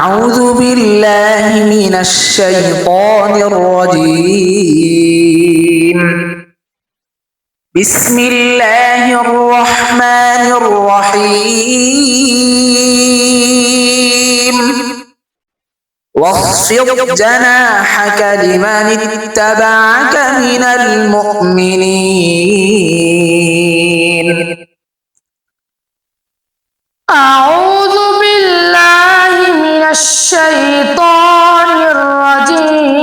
أعوذ بالله من الشيطان الرجيم. بسم الله الرحمن الرحيم. واخفض جناحك لمن اتبعك من المؤمنين. أعوذ بالله من الشيطان الرجيم.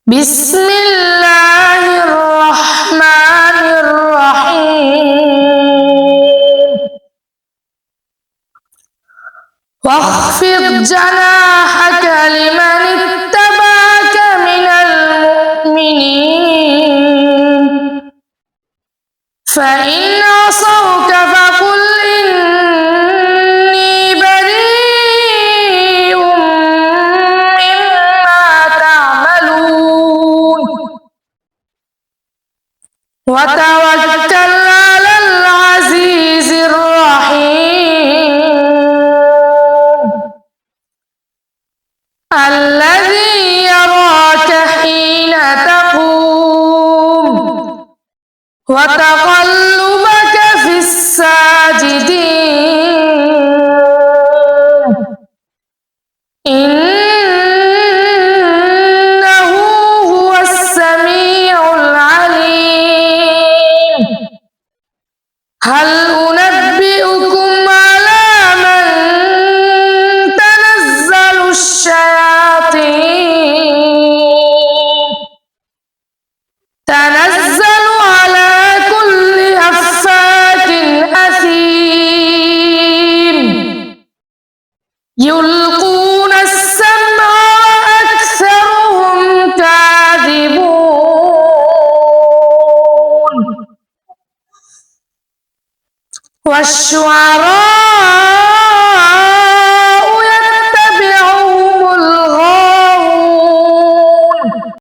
بسم الله الرحمن الرحيم. واخفض جناحك لمن اتبعك من المؤمنين فإن عصوك فقل إني بريء مما تعملون وتوكل على العزيز الرحيم الذي يراك حين تقوم وتقلبك في الساجدين إنه هو السميع العليم. هل أنبئكم على من تنزل الشياطين تنزل على كل أفاك أثيم يلقون السمع وأكثرهم كاذبون والشعراء